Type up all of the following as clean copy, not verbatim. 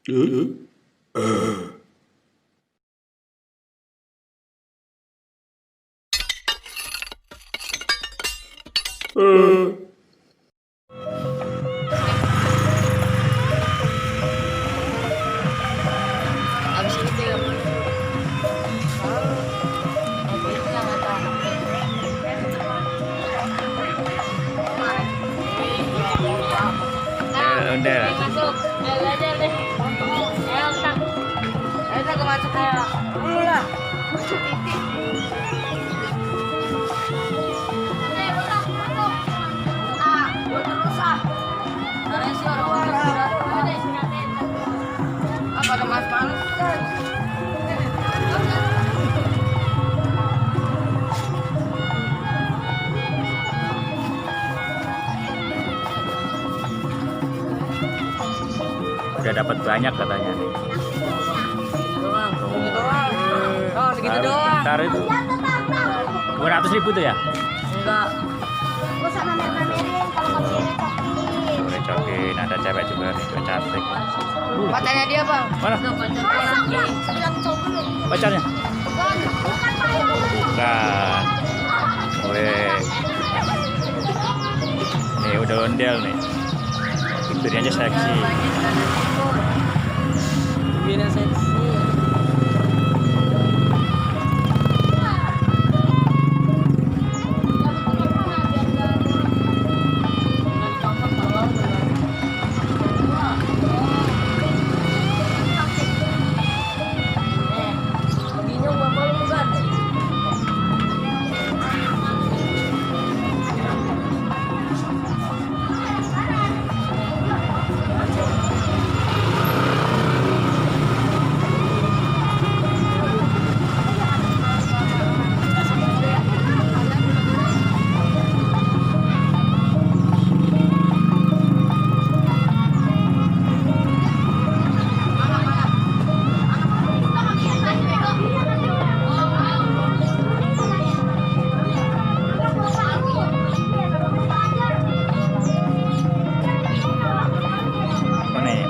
Abis itu ya. Udah. Masuk. Ayo belajar deh. Ayo tak. Ayo tak masuk ayo. Dulu lah. Masuk titik. Apa ada mas panas? Udah dapat banyak katanya nih. Oh, segitu doang. Bentar itu 200.000 tuh ya? Enggak. Gua sama pamerin kalau kamu ini Boleh cokin, ada cewek juga nih, cewek cantik. Pacarnya dia, Bang. Mana? Tuh, pacarnya lagi. Pacarnya? bukan payangan. Bukan. Weh. Nih udah ondel nih. Bibirnya aja seksi. Bibirnya seksi.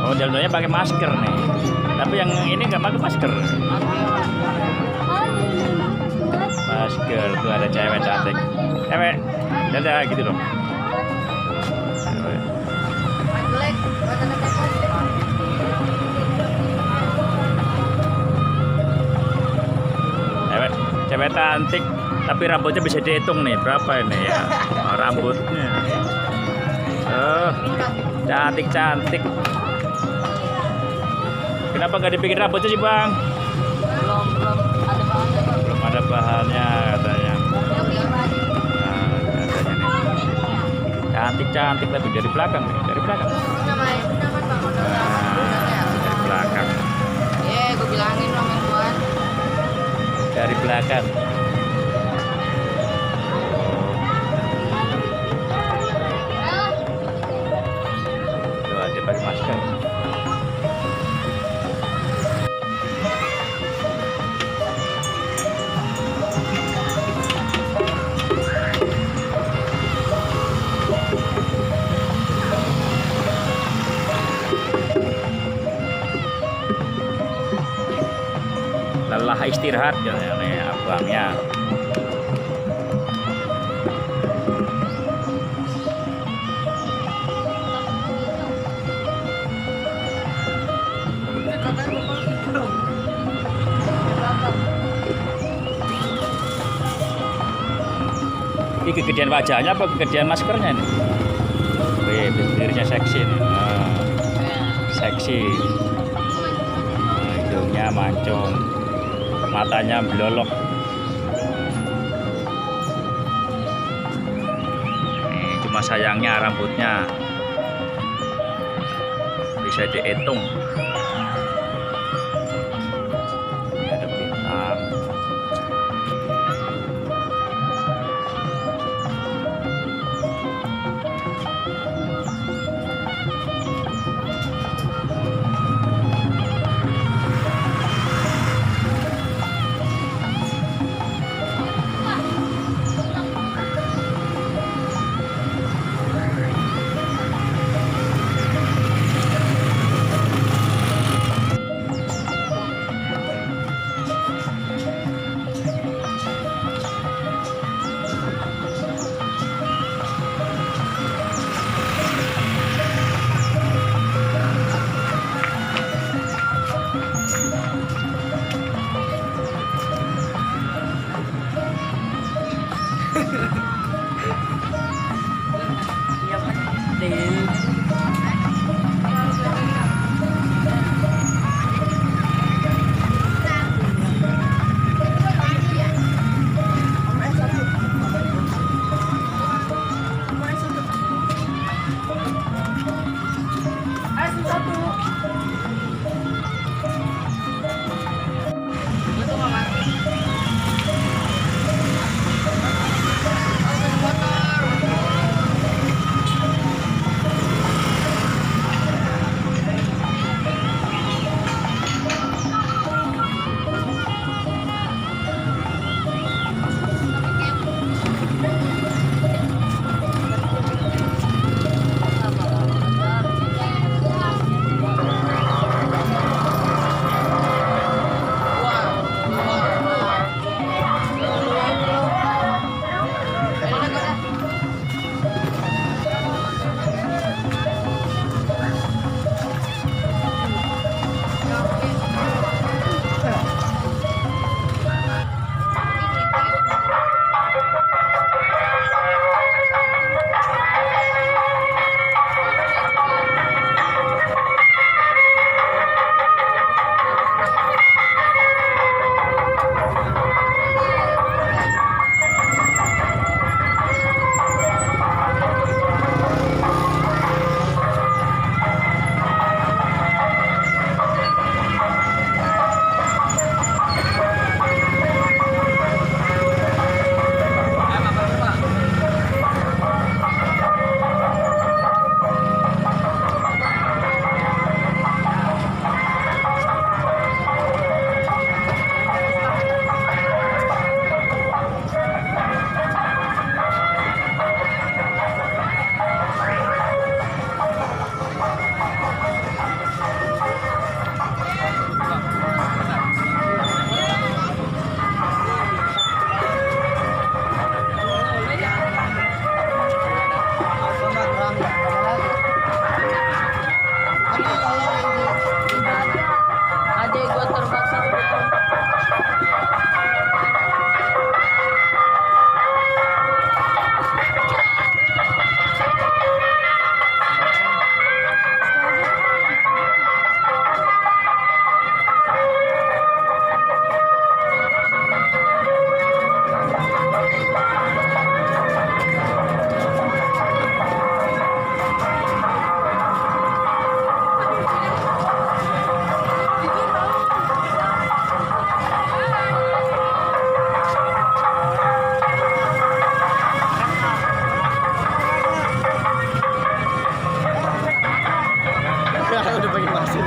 Ondel-ondelnya pakai masker nih. Tapi yang ini nggak pakai masker. Masker tuh ada cewek cantik. Cewek, dadah gitu dong. Cewek cantik, tapi rambutnya bisa dihitung nih berapa ini ya rambutnya. Cantik. Kenapa nggak dibikin rambutnya sih, Bang? Belum ada bahannya, Bang. Belum ada bahannya katanya. Nah, katanya nih. Cantik tapi dari belakang nih, dari belakang. Dari belakang. Gue bilangin dong yang buat. Dari belakang. Tuh ada pakai masker. Lelah istirahat ya nih abangnya. Ini kegedean wajahnya apa kegedean maskernya nih? Wih, bibirnya seksi nih. Seksi. Hidungnya mancung. Matanya belolok. Ini cuma sayangnya rambutnya bisa dihitung. Ini ada bintang.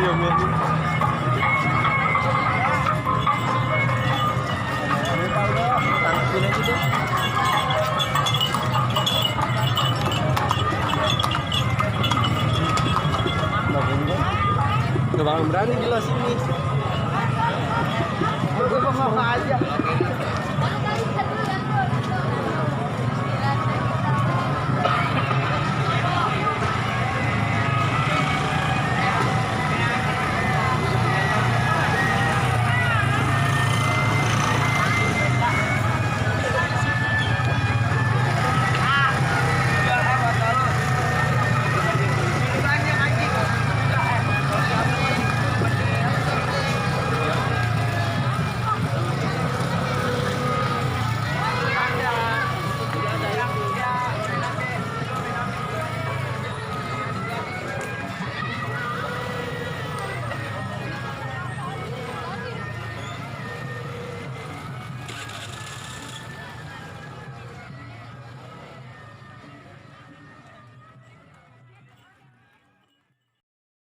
diem ya. Tangkapin aja deh. Gak bakal berani jelas ini. Gue mau aja.